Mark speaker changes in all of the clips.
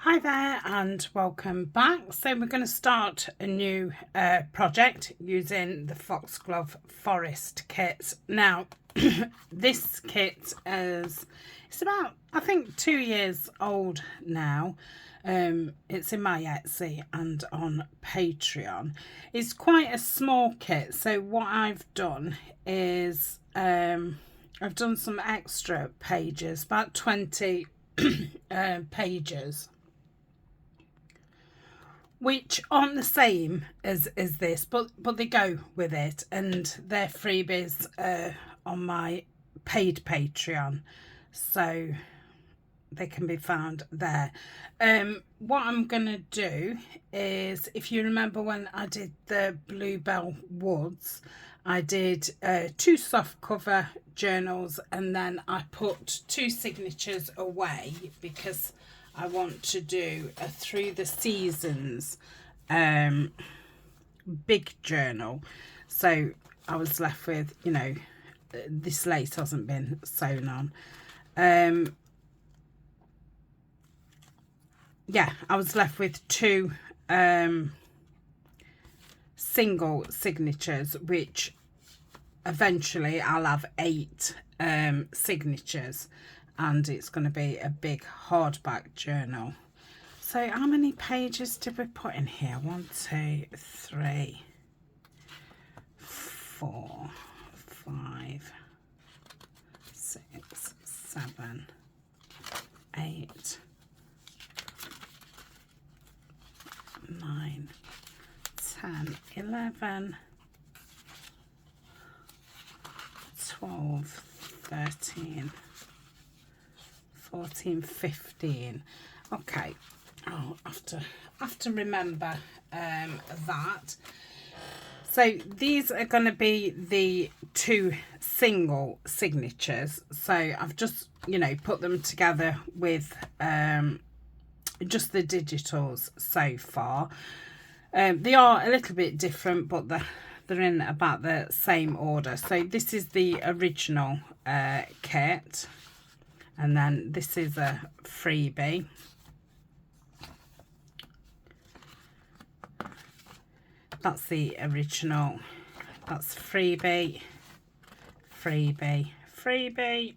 Speaker 1: Hi there and welcome back. So we're going to start a new project using the Foxglove Forest kit. Now this kit it's about, I think, 2 years old now. It's in my Etsy and on Patreon. It's quite a small kit, so what I've done is I've done some extra pages, about 20 pages, which aren't the same as this, but they go with it, and they're freebies on my paid Patreon, so they can be found there. What I'm gonna do is, if you remember when I did the Bluebell Woods, I did 2 soft cover journals, and then I put 2 signatures away because I want to do a through the seasons big journal. So I was left with, you know, this lace hasn't been sewn on. Yeah, I was left with 2 single signatures, which eventually I'll have 8 signatures, and it's going to be a big hardback journal. So how many pages did we put in here? 1, 2, 3, 4, 5, 6, 7, 8, 9, 10, 11, 12, 13, 14, 15. Okay, I'll have to remember that. So these are going to be the 2 single signatures. So I've just, you know, put them together with just the digitals so far. They are a little bit different, but they're in about the same order. So this is the original kit, and then this is a freebie. That's the original. That's freebie, freebie, freebie,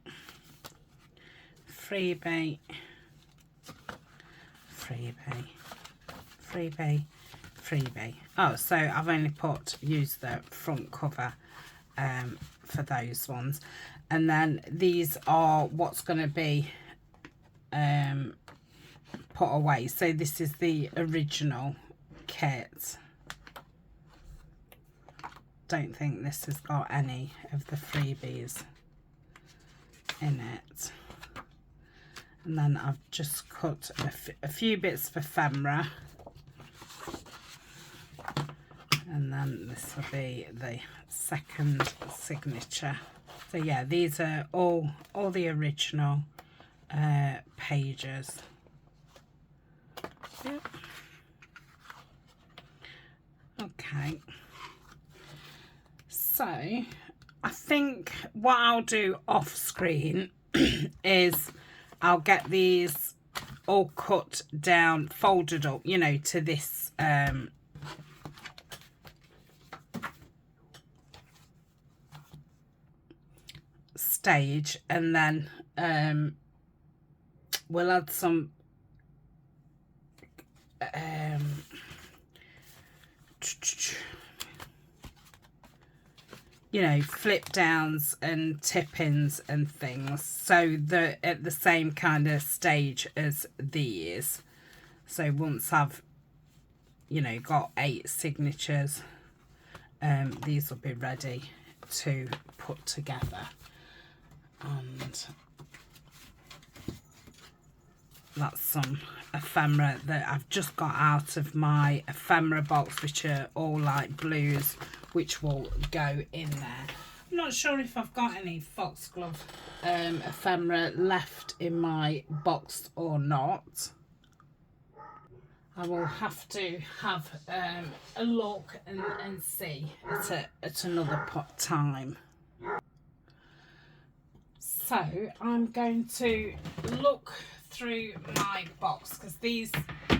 Speaker 1: freebie, freebie, freebie, freebie. Oh, so I've only used the front cover for those ones, and then these are what's going to be put away. So this is the original kit. Don't think this has got any of the freebies in it. And then I've just cut a few bits of ephemera, and then this will be the second signature. So yeah, these are all the original pages. Yep. Okay. So I think what I'll do off screen is I'll get these all cut down, folded up, you know, to this stage, and then we'll add some you know, flip downs and tip-ins and things, so they're at the same kind of stage as these. So once I've, you know, got 8 signatures, these will be ready to put together. And that's some ephemera that I've just got out of my ephemera box, which are all like blues, which will go in there. I'm not sure if I've got any Foxglove ephemera left in my box or not. I will have to have a look and see at another time. So I'm going to look through my box, because these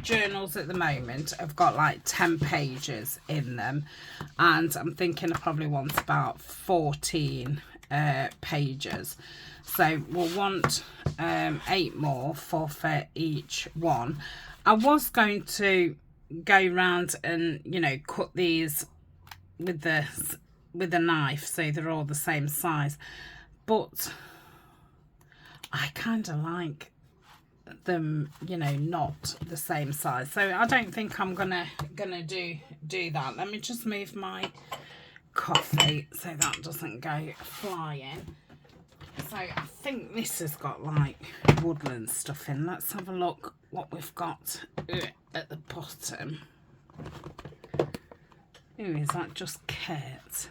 Speaker 1: journals at the moment have got like 10 pages in them, and I'm thinking I probably want about 14 pages. So we'll want 8 more, 4 for each one. I was going to go round and, you know, cut these with a knife so they're all the same size, but I kind of like them, you know, not the same size, so I don't think I'm gonna do that. Let me just move my coffee so that doesn't go flying. So I think this has got like woodland stuff in. Let's have a look what we've got at the bottom. Ooh, is that just Kate?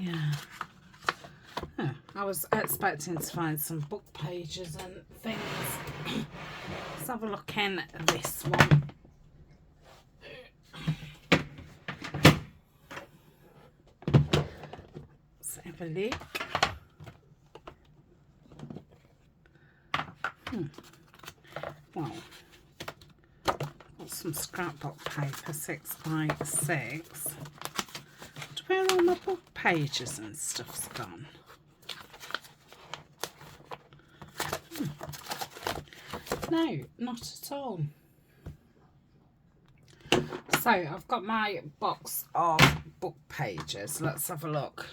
Speaker 1: Yeah. Oh, I was expecting to find some book pages and things. Let's have a look in this one. Let's have a look. Well, got some scrapbook paper, 6 by 6. Where all my book pages and stuff's gone? No, not at all. So I've got my box of book pages. Let's have a look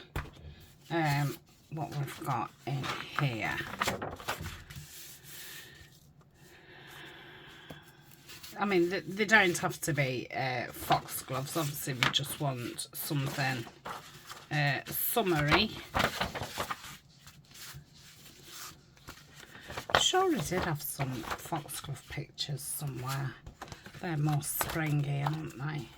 Speaker 1: what we've got in here. I mean, they don't have to be foxgloves. Obviously, we just want something summery. I'm sure I did have some foxglove pictures somewhere. They're more springy, aren't they?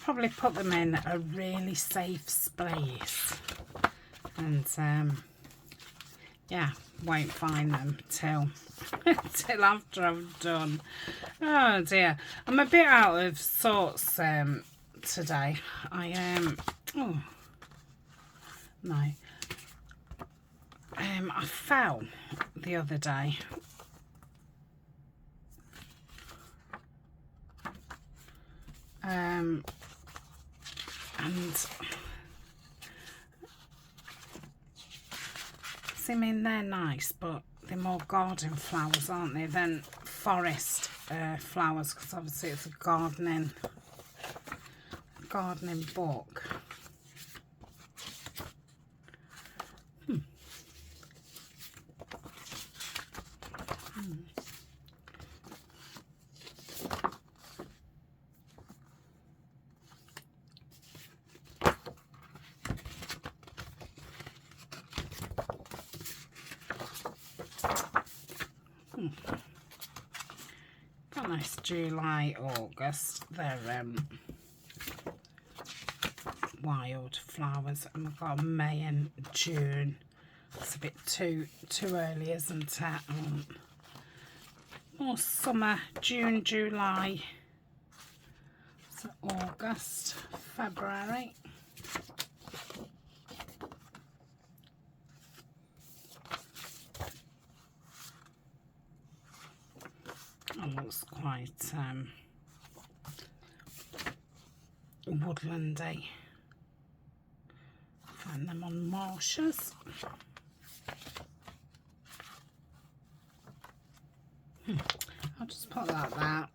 Speaker 1: Probably put them in a really safe space, and yeah, won't find them till till after I've done. Oh dear, I'm a bit out of sorts today. I oh no, I fell the other day. And see, I mean, they're nice, but they're more garden flowers, aren't they, than forest flowers, because obviously it's a gardening book. Got nice July, August. They're wild flowers, and we've got May and June. It's a bit too early, isn't it? More summer, June, July. So August, February. That looks quite woodlandy. Find them on marshes. I'll just put that there.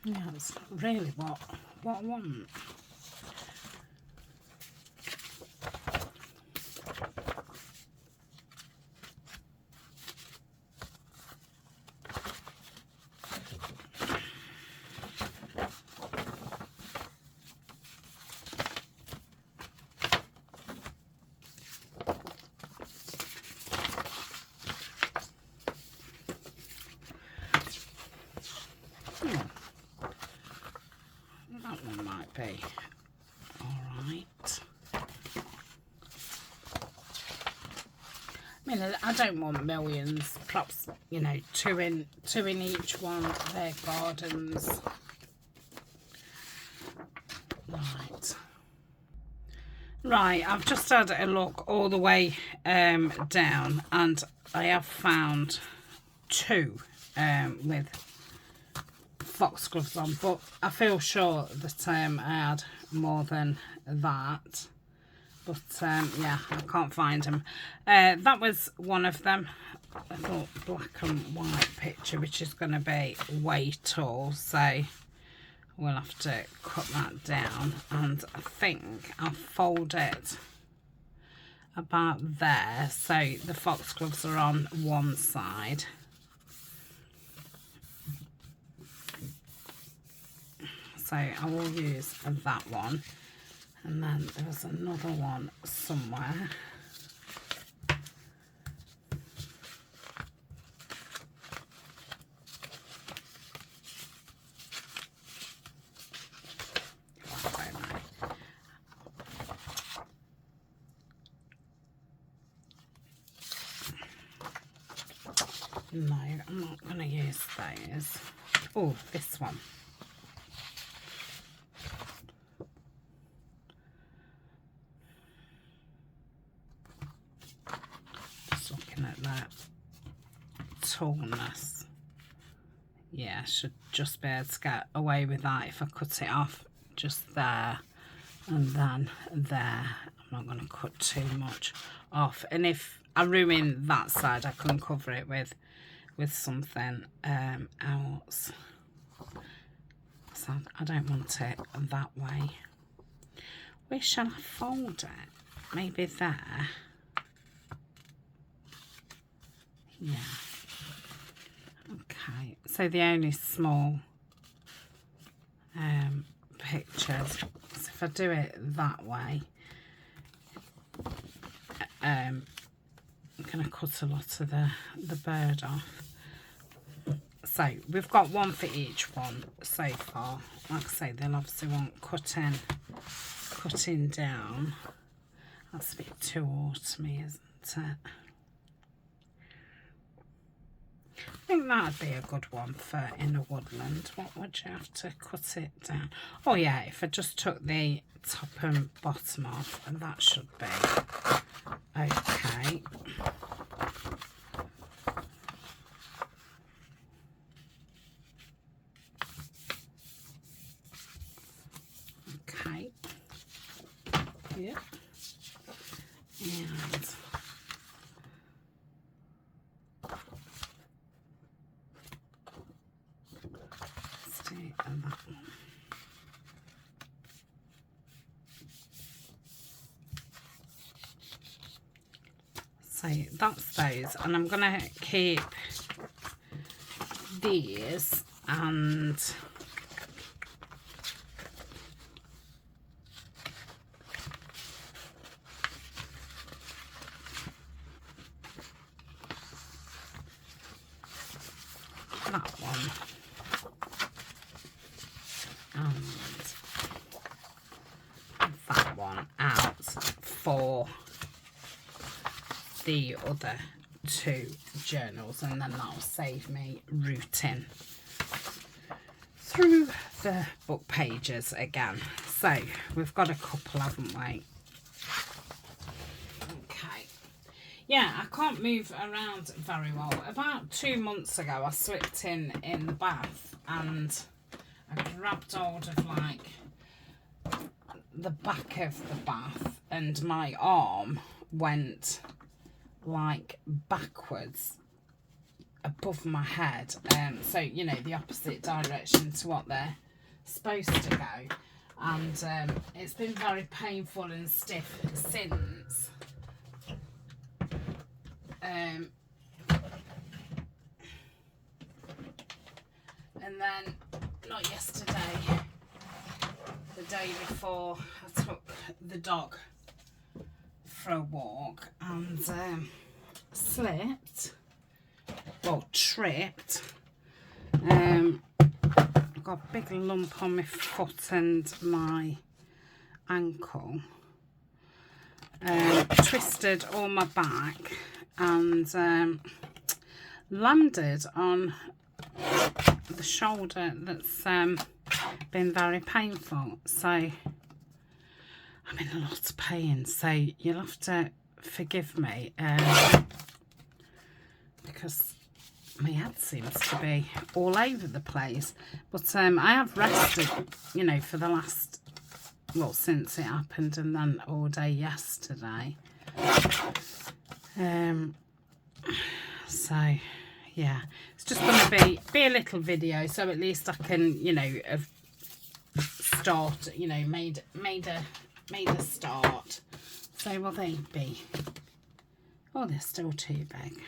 Speaker 1: Yeah, that's really what I want. That one might be all right. I mean, I don't want millions, perhaps, you know, two in each one of their gardens. Right, I've just had a look all the way down, and I have found two with foxgloves on, but I feel sure that I had more than that. But yeah, I can't find them. That was one of them. I thought black and white picture, which is going to be way tall, so we'll have to cut that down, and I think I'll fold it about there so the foxgloves are on one side. So I will use that one, and then there's another one somewhere. No, I'm not going to use those. Oh, this one. Just looking at that tallness. Yeah, I should just be able to get away with that if I cut it off just there and then there. I'm not going to cut too much off. And if I ruin that side, I can cover it with something else. So I don't want it that way. Where shall I fold it? Maybe there. Yeah. Okay. So the only small pictures. So if I do it that way, I'm going to cut a lot of the bird off. So we've got one for each one so far. Like I say, they'll obviously want cutting down. That's a bit too autumny, isn't it? I think that'd be a good one for in a woodland. What would you have to cut it down? Oh yeah, if I just took the top and bottom off, and that should be okay. Okay. Yeah. And stay on that one. So that's those, and I'm gonna keep these and that one and that one out for the other two journals, and then that'll save me rooting through the book pages again. So we've got a couple, haven't we? Okay. Yeah, I can't move around very well. About 2 months ago, I slipped in the bath, and I grabbed hold of like the back of the bath, and my arm went like backwards above my head, so you know, the opposite direction to what they're supposed to go, and it's been very painful and stiff since. And then not yesterday, the day before, I took the dog for a walk and slipped, well, tripped. I've got a big lump on my foot and my ankle. twisted all my back and landed on the shoulder that's been very painful. So I'm in a lot of pain, so you'll have to forgive me because my head seems to be all over the place. But I have rested, you know, for the last, well, since it happened, and then all day yesterday. So yeah, it's just going to be a little video, so at least I can, you know, start, you know, made a start. So will they be? Oh, they're still too big.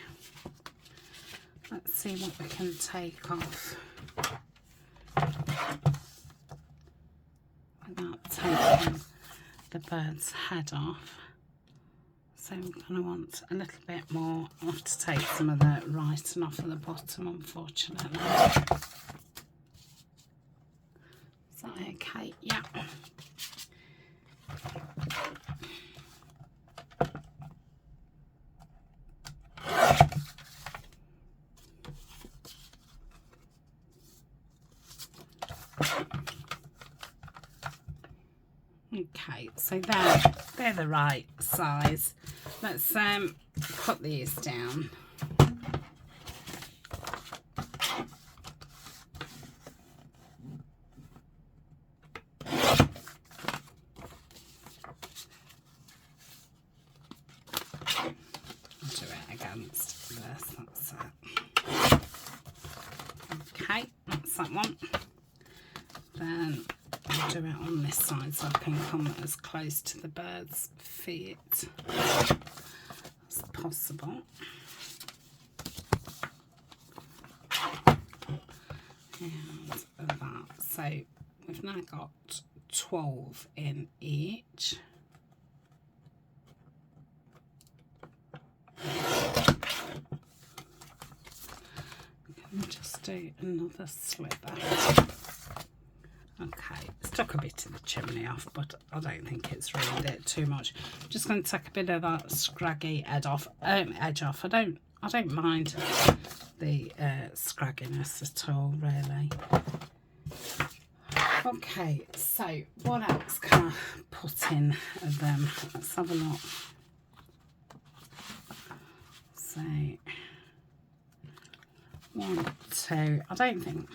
Speaker 1: Let's see what we can take off without taking the bird's head off. So I'm going to want a little bit more. I'll have to take some of the writing off of the bottom, unfortunately. Is that okay? Yeah. Okay, so they're the right size. Let's put these down. I'll do it against this, that's it. Okay, that's that one. Then I'll do it on this side so I can come as close to the bird's feet as possible. And that. So we've now got 12 in each. Can we just do another slither? Okay, it's took a bit of the chimney off, but I don't think it's ruined it too much. I'm just going to take a bit of that scraggy edge off. I don't mind the scragginess at all, really. Okay, so what else can I put in them? Let's have a look. So 1, 2. I don't think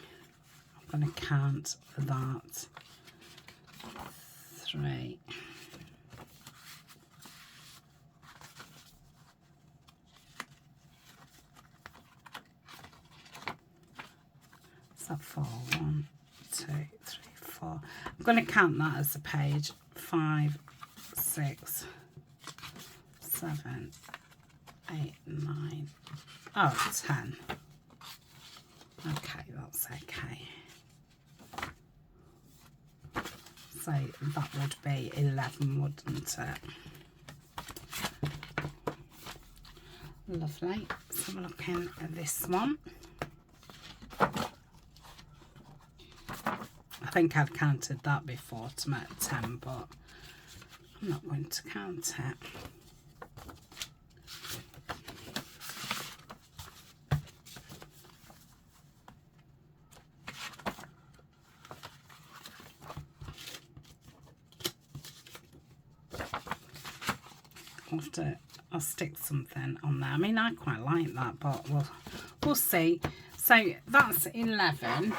Speaker 1: I'm going to count that. 3. So 4. 1, 2, 3, 4. I'm going to count that as a page. 5, 6, 7, 8, 9. Oh, 10. Okay, that's okay. So that would be 11, wouldn't it? Lovely. So we're looking at this one. I think I've counted that before to make 10, but I'm not going to count it. I'll stick something on there. I mean, I quite like that, but we'll see. So that's 11.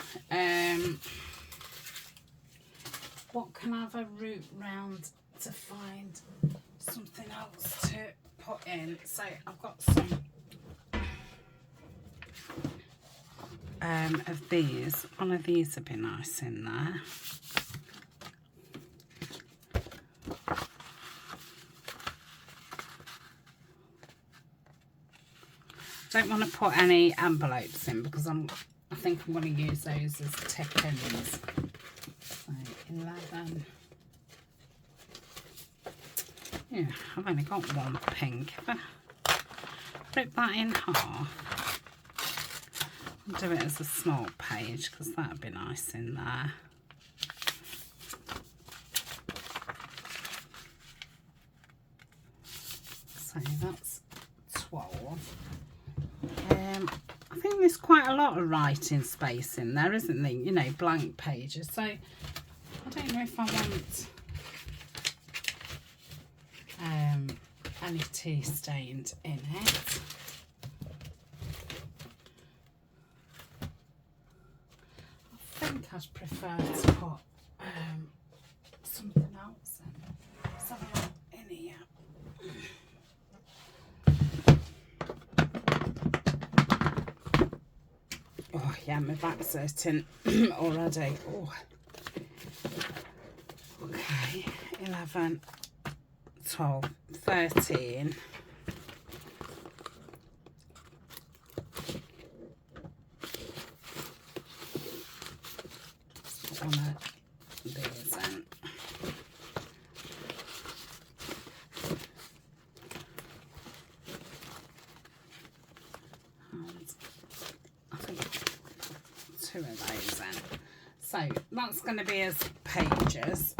Speaker 1: What can I have a route round to find something else to put in? So I've got some of these. One of these would be nice in there. Don't want to put any envelopes in because I think I'm going to use those as tip-ins. So 11. Yeah, I've only got one pink. If I rip that in half, I'll do it as a small page because that would be nice in there. So that's 12. I think there's quite a lot of writing space in there, isn't there? You know, blank pages. So I don't know if I want any tea stained in it. I think I'd prefer to put something else in. Let's have a look in here. Oh yeah, my back's hurting already. Oh. Okay, 11, 12, 13. One of these in. And I think 2 of those in. So that's going to be as pages.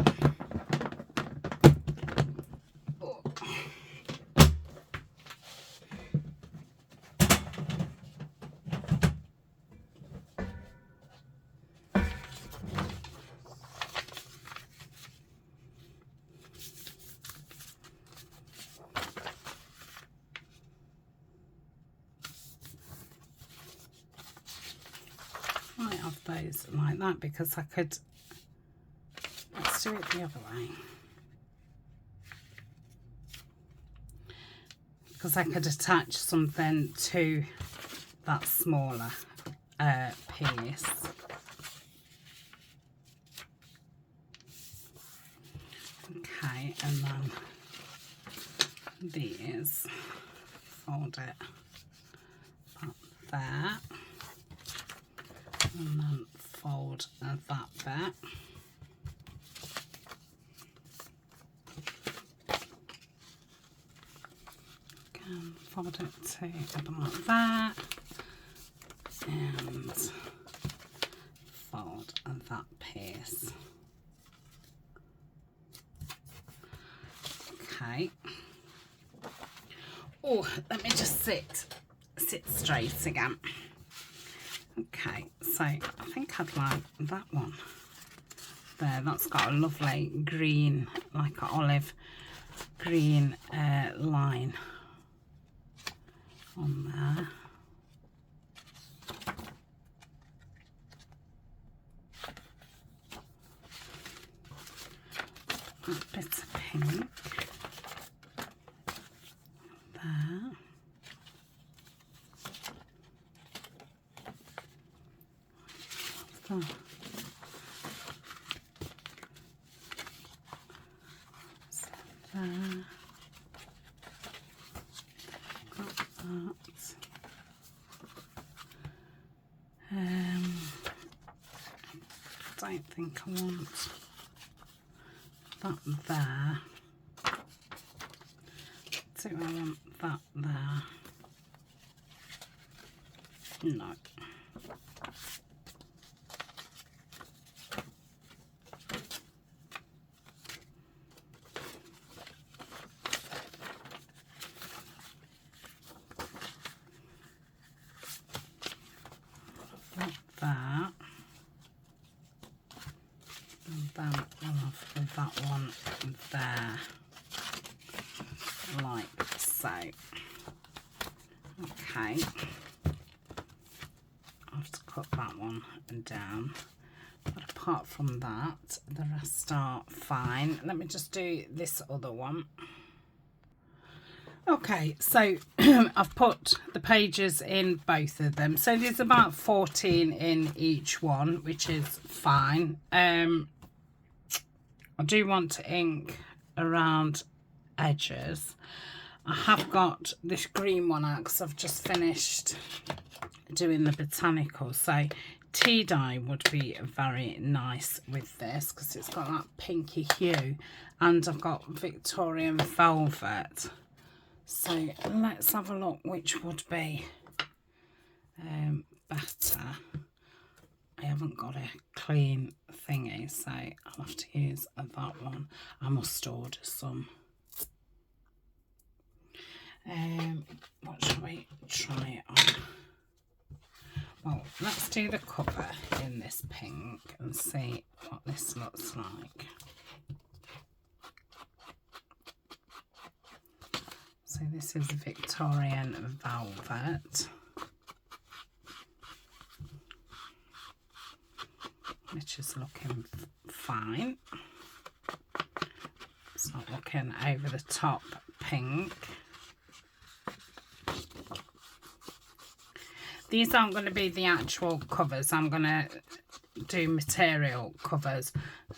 Speaker 1: Might have those like that because I could, let's do it the other way, because I could attach something to that smaller piece. Okay, and then these, fold it up there. And then fold that bit. Again, fold it to about that. And fold that piece. Okay. Oh, let me just sit straight again. Okay, so I think I'd like that one there. That's got a lovely green, like an olive green line on there. A bit of pink there. Oh. So there. Got that. I don't think I want that there. Do I want that there? No. That, and then I'll have that one there, like so. Okay, I'll have to cut that one down, but apart from that, the rest are fine. Let me just do this other one. Okay, so I've put the pages in both of them. So there's about 14 in each one, which is fine. I do want to ink around edges. I have got this green one out because I've just finished doing the botanical. So tea dye would be very nice with this because it's got that pinky hue, and I've got Victorian velvet. So let's have a look which would be better. I haven't got a clean thingy, so I'll have to use that one. I must order some. What shall we try on? Well, let's do the cover in this pink and see what this looks like. So this is Victorian Velvet, which is looking fine. It's not looking over the top pink. These aren't going to be the actual covers. I'm going to do material covers.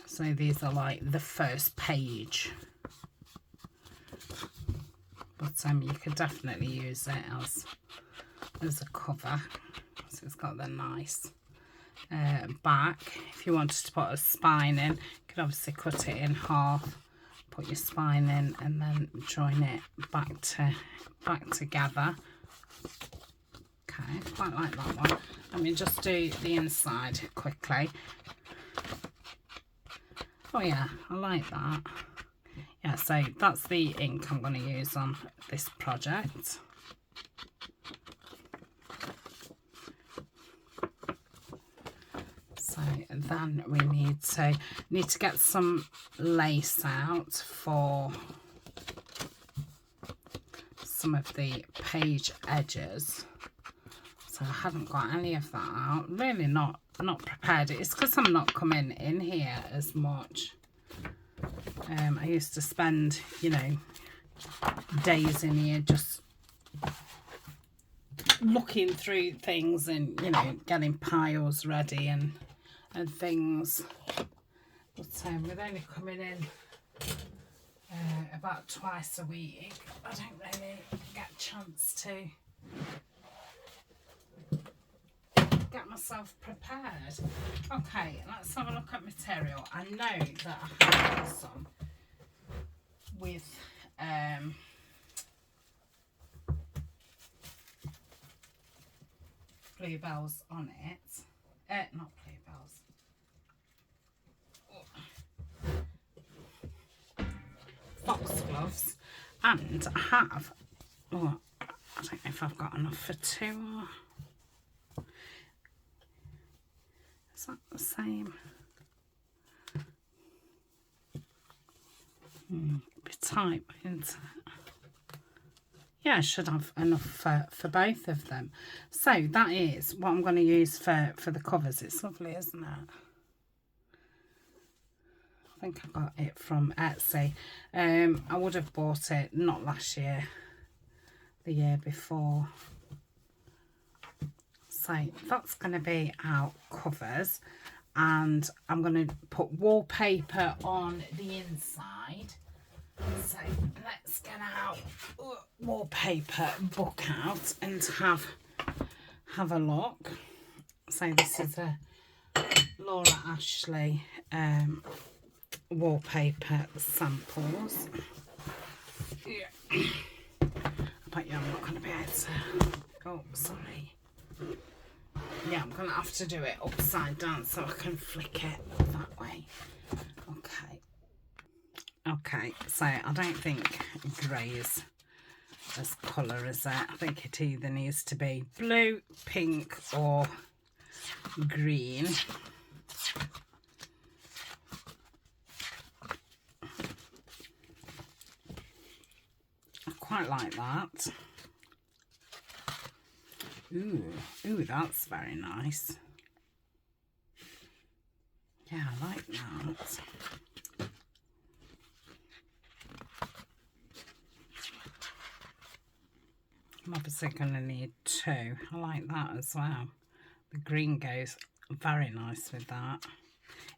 Speaker 1: So these are like the first page. But you could definitely use it as a cover. So it's got the nice back. If you wanted to put a spine in, you could obviously cut it in half, put your spine in, and then join it back together. Okay, quite like that one. Let me just do the inside quickly. Oh yeah, I like that. Yeah, so that's the ink I'm going to use on this project. So then we need to get some lace out for some of the page edges. So I haven't got any of that out. Really not prepared. It's because I'm not coming in here as much. I used to spend, you know, days in here just looking through things and, you know, getting piles ready and things. But with only coming in about twice a week, I don't really get a chance to get myself prepared. Okay, let's have a look at material. I know that I have some with bluebells on it. Not bluebells. Foxgloves. And I have, oh, I don't know if I've got enough for two. Is that the same? Be tight, isn't it? Yeah, I should have enough for both of them. So that is what I'm going to use for the covers. It's lovely, isn't it? I think I got it from Etsy. I would have bought it not last year, the year before. So that's going to be our covers, and I'm going to put wallpaper on the inside. So let's get our wallpaper book out and have a look. So this is a Laura Ashley wallpaper samples. Yeah. I bet you I'm not going to be able to. Oh, sorry. Yeah, I'm going to have to do it upside down so I can flick it that way. Okay. Okay, so I don't think grey is as colour as that. I think it either needs to be blue, pink or green. I quite like that. Ooh, that's very nice. Yeah, I like that. I'm obviously going to need two. I like that as well. The green goes very nice with that,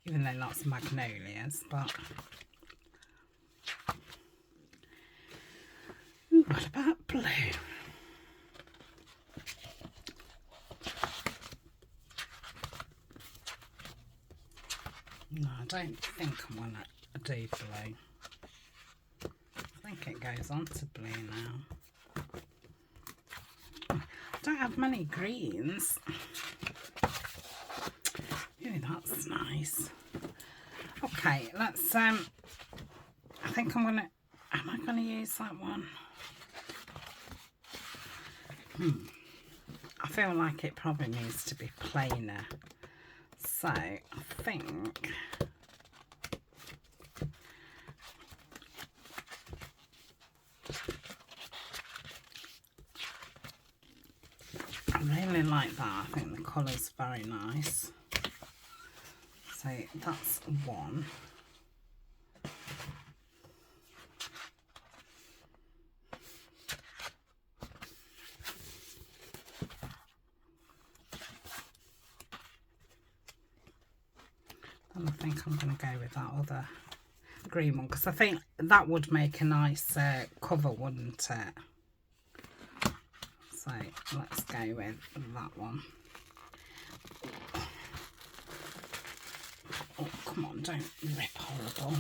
Speaker 1: even though that's magnolias, but... Ooh, what about blue? No, I don't think I'm going to do blue. I think it goes on to blue now. I don't have many greens. Ooh, that's nice. Okay, let's, I think I'm going to, am I going to use that one? I feel like it probably needs to be plainer. So I think I really like that. I think the colour's very nice. So that's one. And I think I'm going to go with that other green one because I think that would make a nice cover, wouldn't it? So let's go with that one. Oh, come on, don't rip horrible.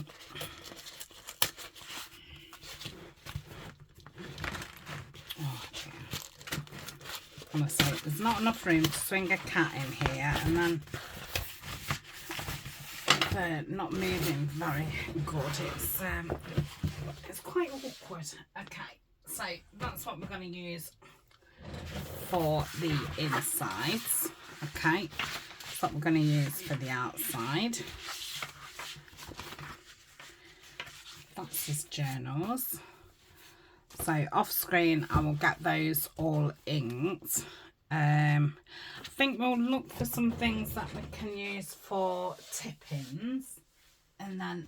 Speaker 1: Oh dear. Honestly, there's not enough room to swing a cat in here, and then they're not moving very good. It's quite awkward. Okay, so that's what we're going to use for the insides. Okay, that's what we're going to use for the outside. That's his journals. So off screen I will get those all inked. I think we'll look for some things that we can use for tip-ins, and then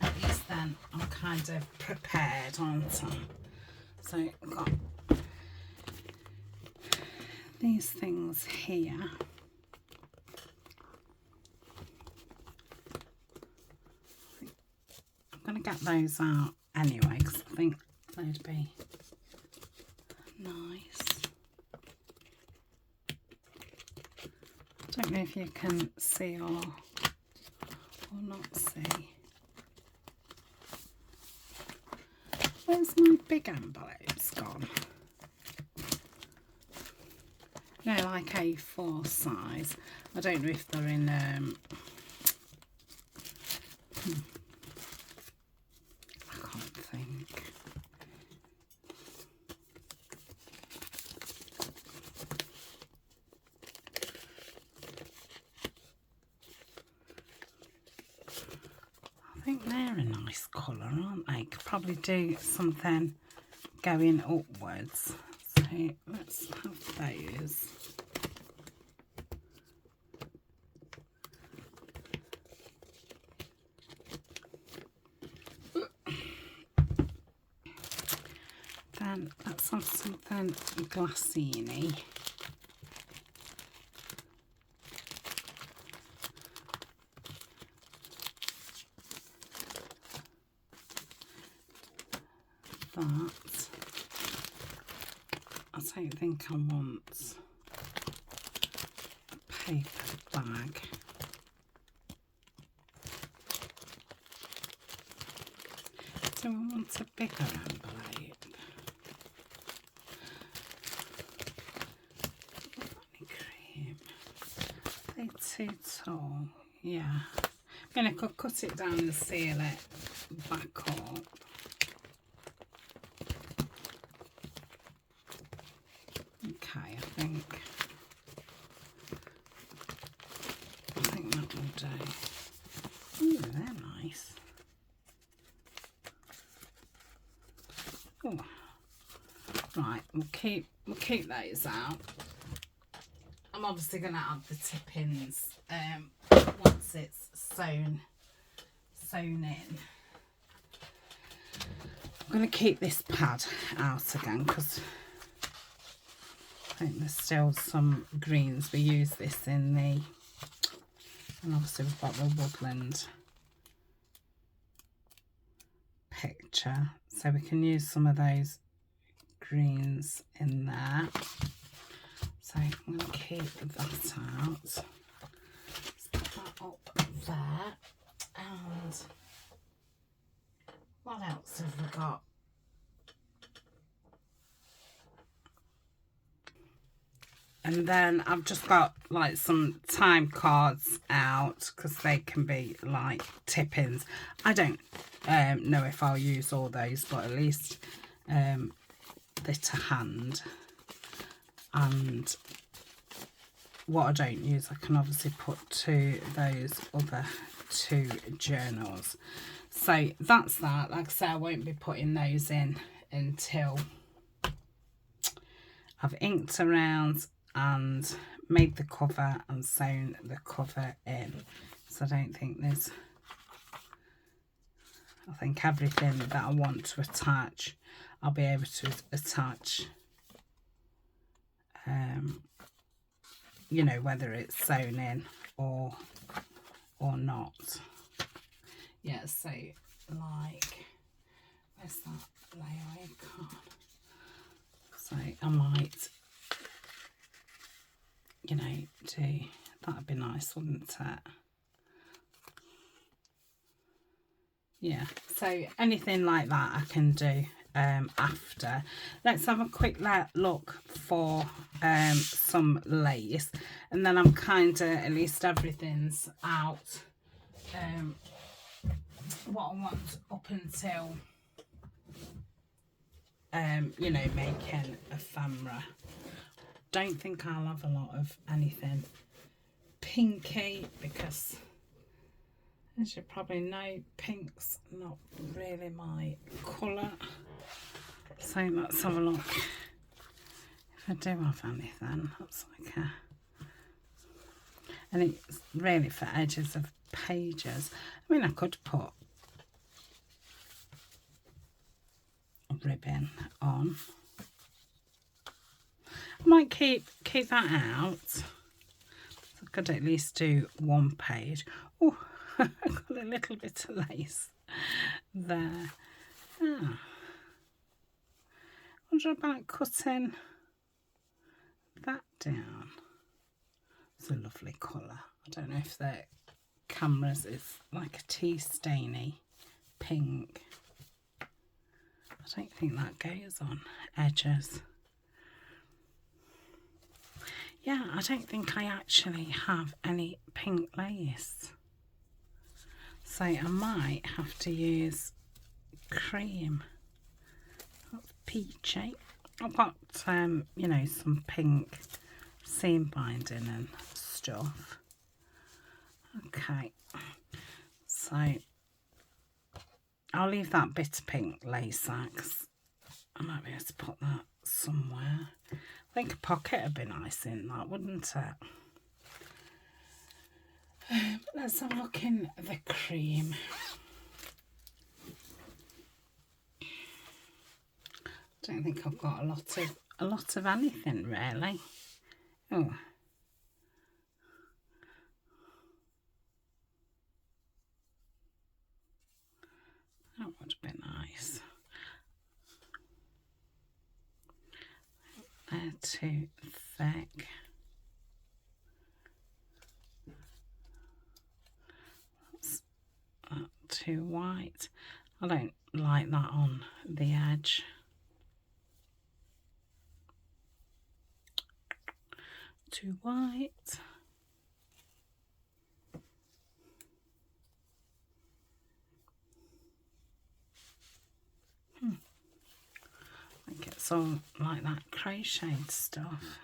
Speaker 1: at least then I'm kind of prepared, aren't I? So I've got these things here. I'm going to get those out anyway because I think they'd be nice. I don't know if you can see or not see. Where's my big envelopes gone? No, like A4 size. I don't know if they're in I can't think. I think they're a nice colour, aren't they? Could probably do something going upwards. So let's have those. Then let's have something glassy-y. That. I don't think I want a paper bag. Do I want a bigger envelope? Cream. They're too tall. Yeah. I mean, I could cut it down and seal it back up. Okay, I think that will do. Ooh, they're nice. Oh, right, we'll keep those out. I'm obviously going to add the tip-ins once it's sewn in. I'm going to keep this pad out again because I think there's still some greens. We use this in the, and obviously we've got the woodland picture, so we can use some of those greens in there. So I'm going to keep that out. Let's put that up there. And what else have we got? And then I've just got like some time cards out because they can be like tip-ins. I don't know if I'll use all those, but at least they're to hand. and what I don't use I can obviously put to those other 2 journals. So that's that. Like I say, I won't be putting those in until I've inked around and made the cover and sewn the cover in. So I don't think there's, I think everything that I want to attach I'll be able to attach, you know, whether it's sewn in or not. Yeah, so like, where's that layaway card? So I might, you know, do, that'd be nice, wouldn't it? Yeah, so anything like that I can do after. Let's have a quick look for some lace, and then I'm kind of, at least everything's out, what I want up until you know, making ephemera. Don't think I'll have a lot of anything pinky because, as you probably know, pink's not really my colour. So let's have a look. If I do have anything, that's like a, and it's really for edges of pages. I mean, I could put a ribbon on. I might keep that out. So I could at least do 1 page. Oh, I got a little bit of lace there. Ah. Wonder about cutting that down. It's a lovely colour. I don't know if the cameras is like a tea stainy pink. I don't think that goes on edges. Yeah, I don't think I actually have any pink lace. So I might have to use cream. That's peachy. I've got, you know, some pink seam binding and stuff. Okay, so I'll leave that bit of pink lace out because I might be able to put that somewhere. I think a pocket would be nice in that, wouldn't it? Let's have a look in the cream. Don't think I've got a lot of anything really. Oh, that would be nice. They're too thick. That's that too white. I don't like that on the edge. Too white. I think it's all like that crocheted stuff.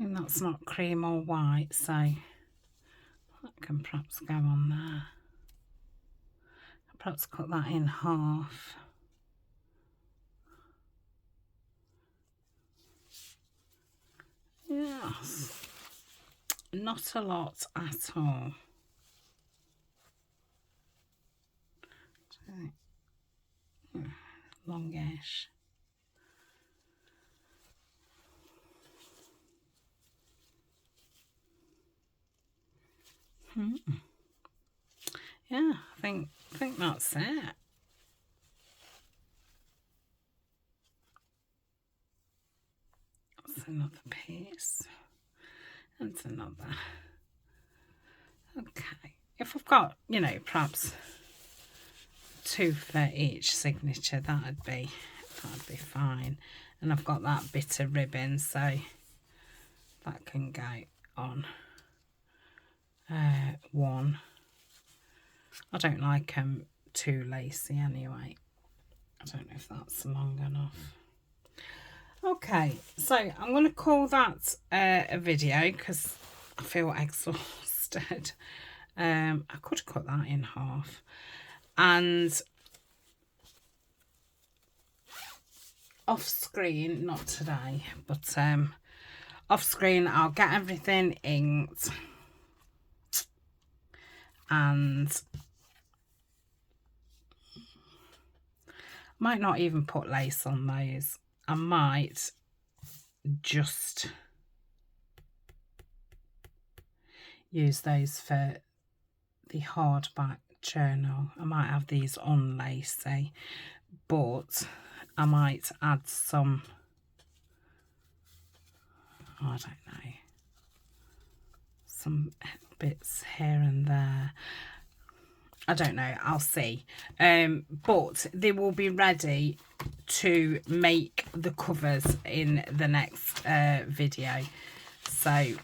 Speaker 1: I mean, that's not cream or white, so that can perhaps go on there. I'll perhaps cut that in half. Yes, not a lot at all. Longish. Yeah, I think that's it. That's another piece. That's another. Okay. If I've got, you know, perhaps 2 for each signature, that'd be fine. And I've got that bit of ribbon, so that can go on one. I don't like them too lacy anyway. I don't know if that's long enough. Okay, so I'm going to call that a video because I feel exhausted. I could cut that in half. And off screen, not today, but off screen I'll get everything inked and might not even put lace on those. I might just use those for the hardback journal. I might have these unlacy, but I might add some, I don't know, some bits here and there. I don't know, I'll see. But they will be ready to make the covers in the next video. So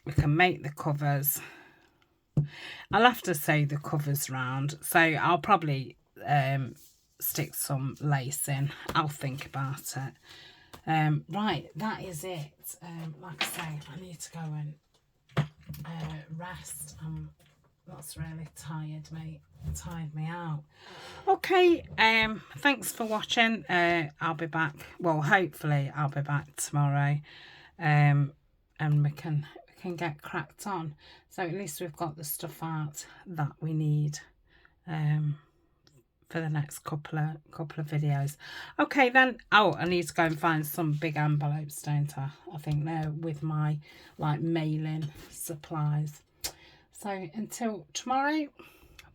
Speaker 1: we can make the covers. I'll have to sew the covers round. So I'll probably stick some lace in. I'll think about it. Right, that is it. Like I say, I need to go and rest. That's really tired me out. Okay, thanks for watching. I'll be back, well, hopefully I'll be back tomorrow, and we can get cracked on. So at least we've got the stuff out that we need for the next couple of videos. Okay then. Oh, I need to go and find some big envelopes, don't I? I think they're with my like mailing supplies. So until tomorrow,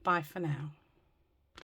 Speaker 1: bye for now.